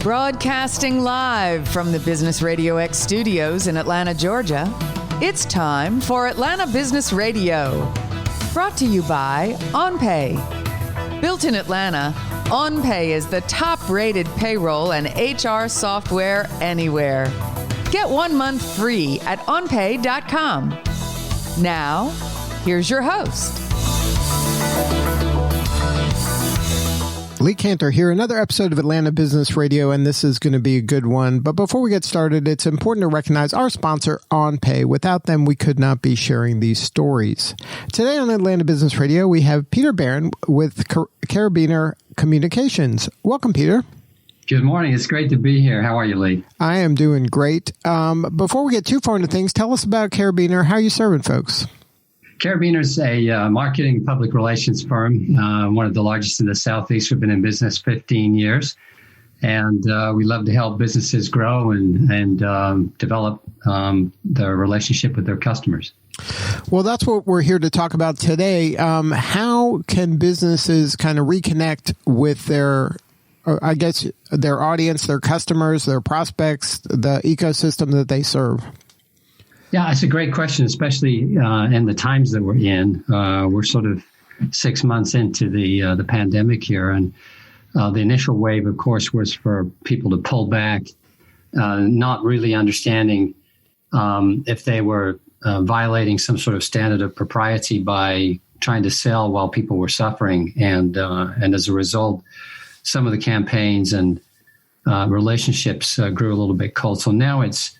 Broadcasting live from the Business RadioX studios in Atlanta, Georgia, it's time for Atlanta Business Radio. Brought to you by OnPay. Built in Atlanta, OnPay is the top-rated payroll and HR software anywhere. Get 1 month free at onpay.com. Now, here's your host. Lee Cantor here, another episode of Atlanta Business Radio, and this is going to be a good one. But before we get started, it's important to recognize our sponsor, OnPay. Without them, we could not be sharing these stories. Today on Atlanta Business Radio, we have Peter Barron with Carabiner Communications. Welcome, Peter. Good morning. It's great to be here. How are you, Lee? I am doing great. Before we get too far into things, tell us about Carabiner. How are you serving folks? Carabiner is a marketing public relations firm, one of the largest in the Southeast. We've been in business 15 years, and we love to help businesses grow and develop their relationship with their customers. Well, that's what we're here to talk about today. How can businesses kind of reconnect with their audience, their customers, their prospects, the ecosystem that they serve? Yeah, it's a great question, especially in the times that we're in. We're sort of 6 months into the pandemic here, and the initial wave, of course, was for people to pull back, not really understanding if they were violating some sort of standard of propriety by trying to sell while people were suffering, and as a result, some of the campaigns and relationships grew a little bit cold. So now it's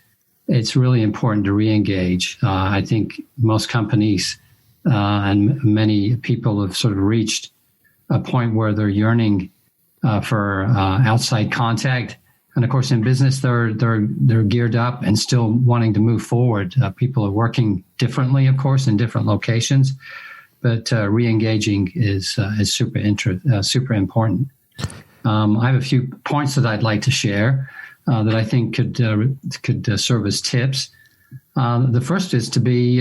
really important to re-engage. I think most companies and many people have sort of reached a point where they're yearning for outside contact. And of course, in business, they're geared up and still wanting to move forward. People are working differently, of course, in different locations, but re-engaging is super important. I have a few points that I'd like to share that I think could serve as tips. The first is to be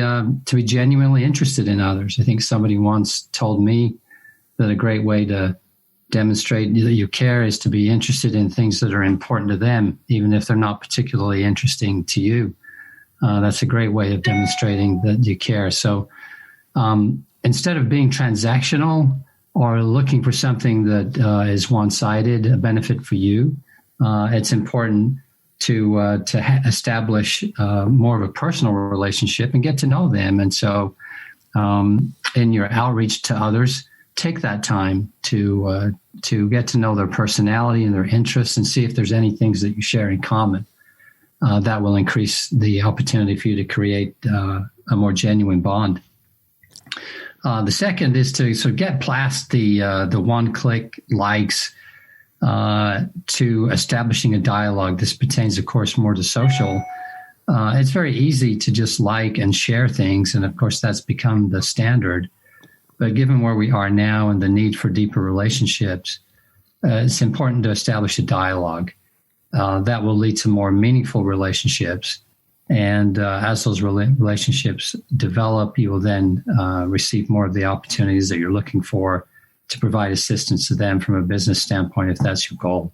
genuinely interested in others. I think somebody once told me that a great way to demonstrate that you care is to be interested in things that are important to them, even if they're not particularly interesting to you. That's a great way of demonstrating that you care. So instead of being transactional or looking for something that is one-sided, a benefit for you, it's important to establish more of a personal relationship and get to know them. And so in your outreach to others, take that time to get to know their personality and their interests and see if there's any things that you share in common. That will increase the opportunity for you to create a more genuine bond. The second is to sort of get past the one-click likes to establishing a dialogue. This pertains, of course, more to social. It's very easy to just like and share things, and of course, that's become the standard. But given where we are now and the need for deeper relationships, it's important to establish a dialogue that will lead to more meaningful relationships. And as those relationships develop, you will then receive more of the opportunities that you're looking for to provide assistance to them from a business standpoint, if that's your goal.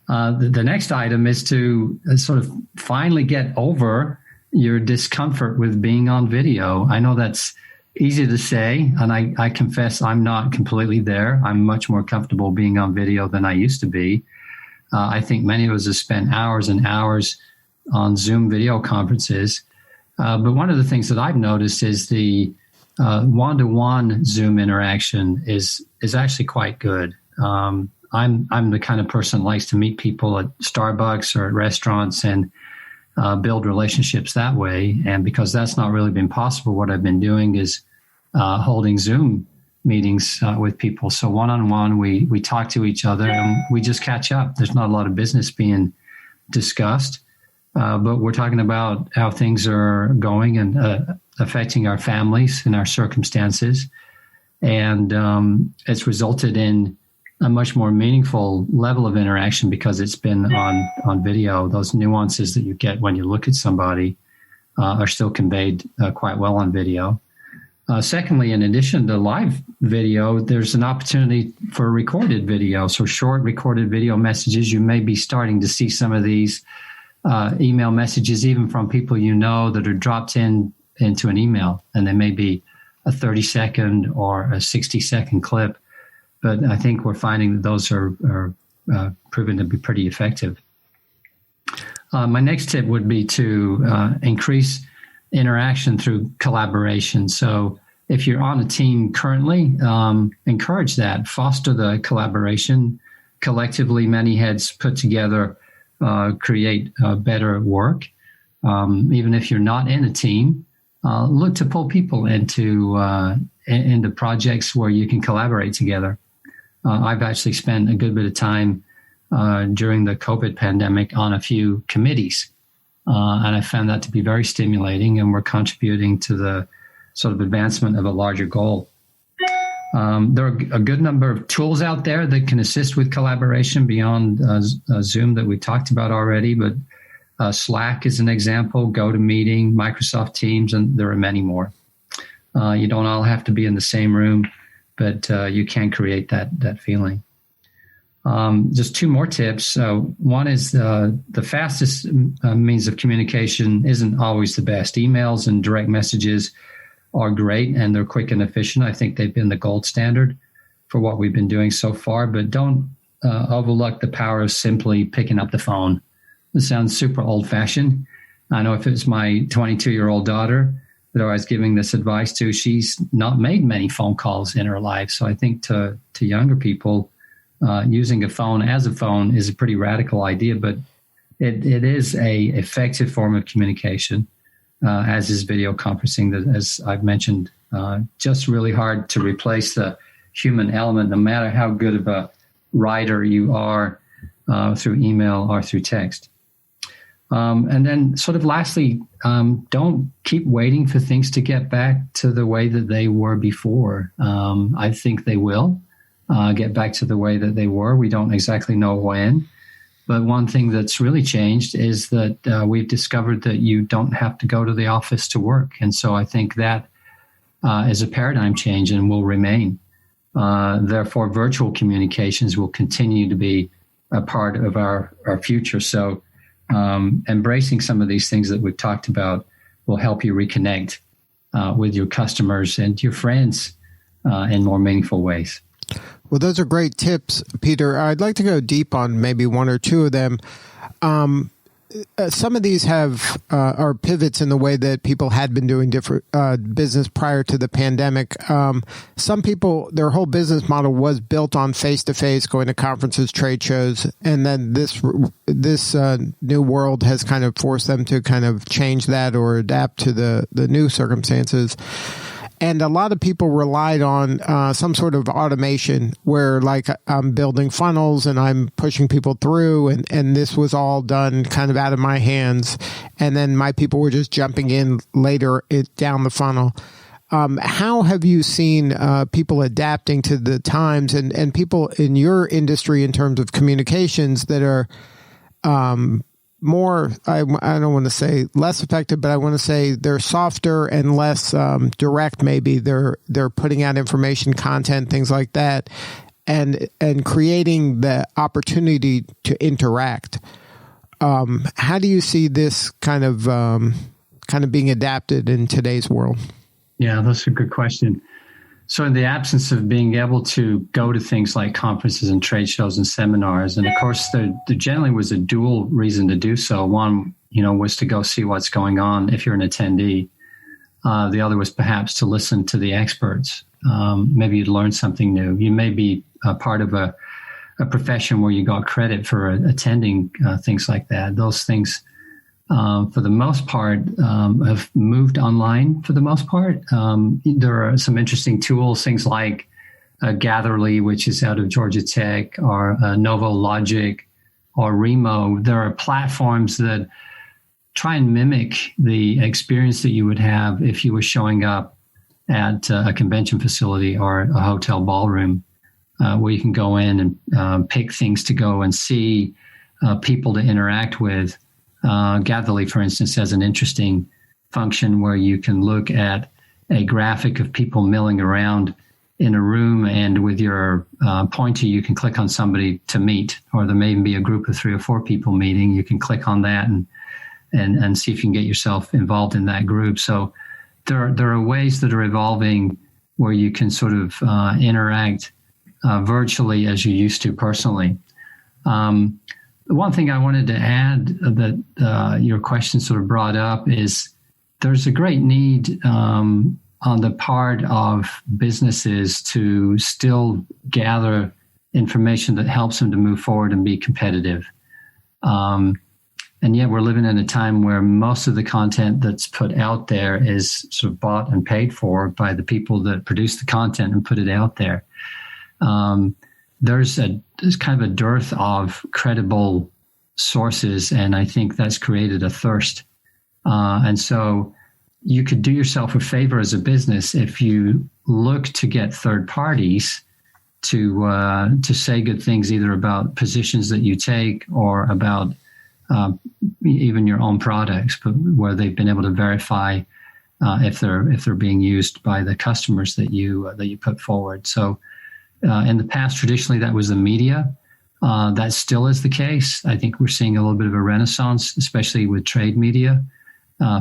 The next item is to sort of finally get over your discomfort with being on video. I know that's easy to say, and I confess I'm not completely there. I'm much more comfortable being on video than I used to be. I think many of us have spent hours and hours on Zoom video conferences. But one of the things that I've noticed is the one-to-one Zoom interaction is actually quite good. I'm the kind of person that likes to meet people at Starbucks or at restaurants and build relationships that way. And because that's not really been possible, what I've been doing is holding Zoom meetings with people. So one-on-one, we talk to each other and we just catch up. There's not a lot of business being discussed, but we're talking about how things are going and affecting our families and our circumstances. And it's resulted in a much more meaningful level of interaction because it's been on video. Those nuances that you get when you look at somebody are still conveyed quite well on video. Secondly, in addition to live video, there's an opportunity for recorded video. So short recorded video messages, you may be starting to see some of these email messages, even from people you know, that are dropped into an email. And they may be a 30-second or a 60-second clip. But I think we're finding that those are proven to be pretty effective. My next tip would be to increase interaction through collaboration. So if you're on a team currently, encourage that, foster the collaboration. Collectively, many heads put together create better work. Even if you're not in a team, look to pull people into projects where you can collaborate together. I've actually spent a good bit of time during the COVID pandemic on a few committees, and I found that to be very stimulating, and we're contributing to the sort of advancement of a larger goal. There are a good number of tools out there that can assist with collaboration beyond Zoom that we talked about already, but Slack is an example, GoToMeeting, Microsoft Teams, and there are many more. You don't all have to be in the same room, but you can create that feeling. Just two more tips. One is the fastest means of communication isn't always the best. Emails and direct messages are great, and they're quick and efficient. I think they've been the gold standard for what we've been doing so far, but don't overlook the power of simply picking up the phone. It sounds super old-fashioned. I know if it's my 22-year-old daughter that I was giving this advice to, she's not made many phone calls in her life. So I think to younger people, using a phone as a phone is a pretty radical idea, but it is a effective form of communication, as is video conferencing, that, as I've mentioned, just really hard to replace the human element, no matter how good of a writer you are through email or through text. And then sort of lastly, don't keep waiting for things to get back to the way that they were before. I think they will get back to the way that they were. We don't exactly know when. But one thing that's really changed is that we've discovered that you don't have to go to the office to work. And so I think that is a paradigm change and will remain. Therefore, virtual communications will continue to be a part of our future. So embracing some of these things that we've talked about will help you reconnect with your customers and your friends in more meaningful ways. Well, those are great tips, Peter. I'd like to go deep on maybe one or two of them. Some of these are pivots in the way that people had been doing different business prior to the pandemic. Some people, their whole business model was built on face-to-face, going to conferences, trade shows, and then this new world has kind of forced them to kind of change that or adapt to the new circumstances. And a lot of people relied on some sort of automation where, like, I'm building funnels and I'm pushing people through, and this was all done kind of out of my hands. And then my people were just jumping in later down the funnel. How have you seen people adapting to the times and people in your industry in terms of communications that are more, I don't want to say less effective, but I want to say they're softer and less direct. Maybe they're putting out information, content, things like that, and creating the opportunity to interact. How do you see this kind of being adapted in today's world? Yeah, that's a good question. So in the absence of being able to go to things like conferences and trade shows and seminars, and of course there generally was a dual reason to do so. One, was to go see what's going on if you're an attendee. The other was perhaps to listen to the experts. Maybe you'd learn something new. You may be a part of a profession where you got credit for attending things like that. Those things, for the most part, have moved online for the most part. There are some interesting tools, things like Gatherly, which is out of Georgia Tech, or NovoLogic, or Remo. There are platforms that try and mimic the experience that you would have if you were showing up at a convention facility or a hotel ballroom, where you can go in and pick things to go and see, people to interact with. Gatherly, for instance, has an interesting function where you can look at a graphic of people milling around in a room, and with your pointer, you can click on somebody to meet, or there may even be a group of 3 or 4 people meeting. You can click on that and see if you can get yourself involved in that group. So there are ways that are evolving where you can sort of interact virtually as you used to personally. The one thing I wanted to add that your question sort of brought up is there's a great need on the part of businesses to still gather information that helps them to move forward and be competitive. And yet we're living in a time where most of the content that's put out there is sort of bought and paid for by the people that produce the content and put it out there. There's kind of a dearth of credible sources, and I think that's created a thirst. And so you could do yourself a favor as a business if you look to get third parties to say good things, either about positions that you take or about even your own products, but where they've been able to verify if they're being used by the customers that you put forward. So in the past, traditionally, that was the media. That still is the case. I think we're seeing a little bit of a renaissance, especially with trade media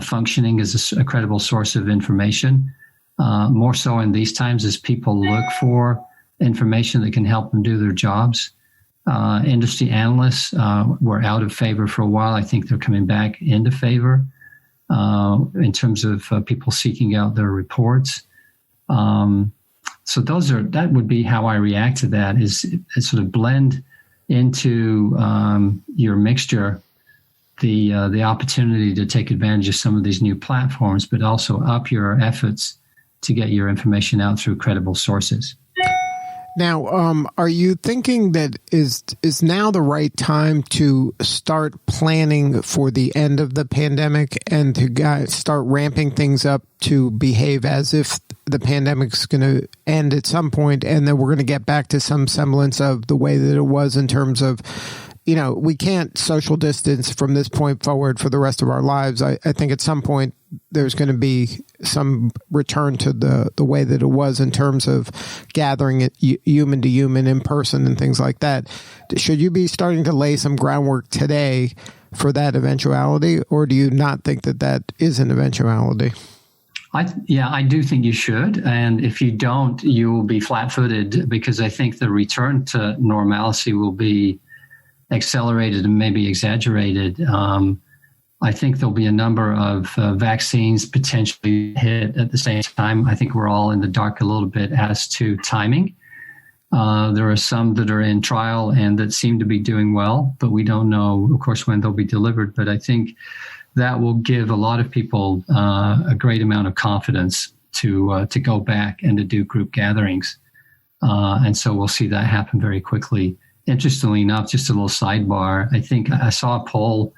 functioning as a credible source of information. More so in these times as people look for information that can help them do their jobs. Industry analysts were out of favor for a while. I think they're coming back into favor in terms of people seeking out their reports. So that would be how I react to that, is sort of blend into your mixture the opportunity to take advantage of some of these new platforms, but also up your efforts to get your information out through credible sources. Now, are you thinking that is now the right time to start planning for the end of the pandemic and to start ramping things up to behave as if the pandemic's going to end at some point, and then we're going to get back to some semblance of the way that it was in terms of, we can't social distance from this point forward for the rest of our lives. I think at some point there's going to be some return to the way that it was in terms of gathering it human to human in person and things like that. Should you be starting to lay some groundwork today for that eventuality, or do you not think that is an eventuality? I do think you should. And if you don't, you will be flat-footed, because I think the return to normalcy will be accelerated and maybe exaggerated. I think there'll be a number of vaccines potentially hit at the same time. I think we're all in the dark a little bit as to timing. There are some that are in trial and that seem to be doing well, but we don't know, of course, when they'll be delivered. But I think that will give a lot of people a great amount of confidence to go back and to do group gatherings. And so we'll see that happen very quickly. Interestingly enough, just a little sidebar, I think I saw a poll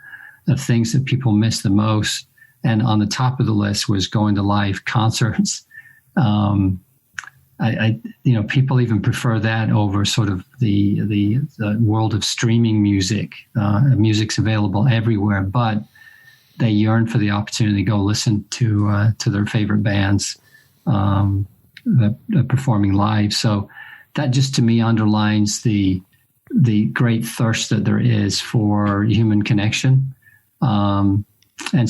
of things that people miss the most, and on the top of the list was going to live concerts. People even prefer that over sort of the world of streaming music. Music's available everywhere, but they yearn for the opportunity to go listen to their favorite bands performing live. So that just to me underlines the great thirst that there is for human connection. And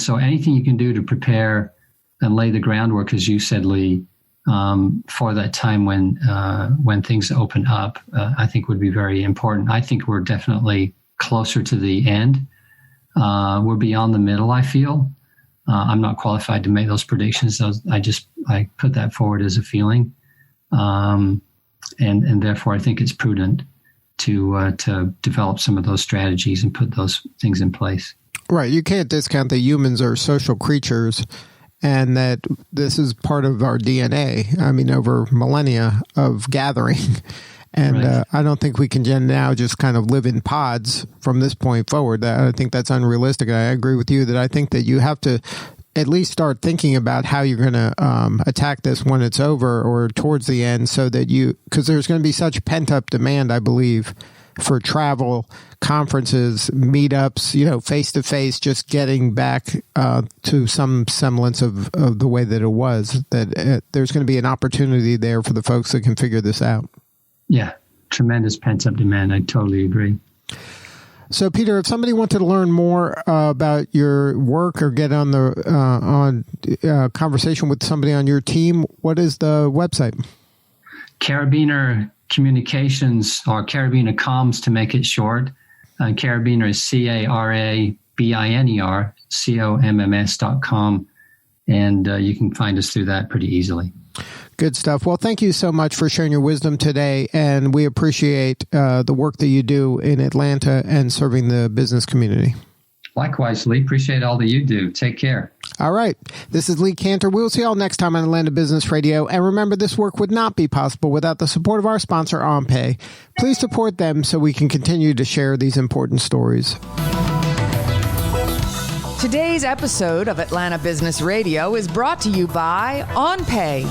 so anything you can do to prepare and lay the groundwork, as you said, Lee, for that time when things open up, I think would be very important. I think we're definitely closer to the end. We're beyond the middle, I feel. I'm not qualified to make those predictions. I put that forward as a feeling. And therefore, I think it's prudent to develop some of those strategies and put those things in place. Right. You can't discount that humans are social creatures and that this is part of our DNA. I mean, over millennia of gathering. And right. I don't think we can now just kind of live in pods from this point forward. I think that's unrealistic. I agree with you that I think that you have to at least start thinking about how you're going to attack this when it's over or towards the end, so that because there's going to be such pent up demand, I believe, for travel, conferences, meetups, face-to-face, just getting back to some semblance of the way that it was, that there's going to be an opportunity there for the folks that can figure this out. Yeah, tremendous pent-up demand. I totally agree. So, Peter, if somebody wanted to learn more about your work or get on the conversation with somebody on your team, what is the website? Carabiner Communications, or Carabiner Comms to make it short. Carabiner is CARABINER.COMMS.com, and you can find us through that pretty easily. Good stuff. Well, thank you so much for sharing your wisdom today, and we appreciate the work that you do in Atlanta and serving the business community. Likewise, Lee. Appreciate all that you do. Take care. All right. This is Lee Cantor. We'll see you all next time on Atlanta Business Radio. And remember, this work would not be possible without the support of our sponsor, OnPay. Please support them so we can continue to share these important stories. Today's episode of Atlanta Business Radio is brought to you by OnPay.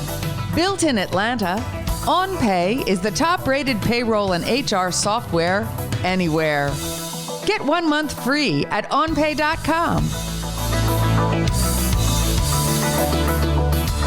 Built in Atlanta, OnPay is the top-rated payroll and HR software anywhere. Get 1 month free at onpay.com.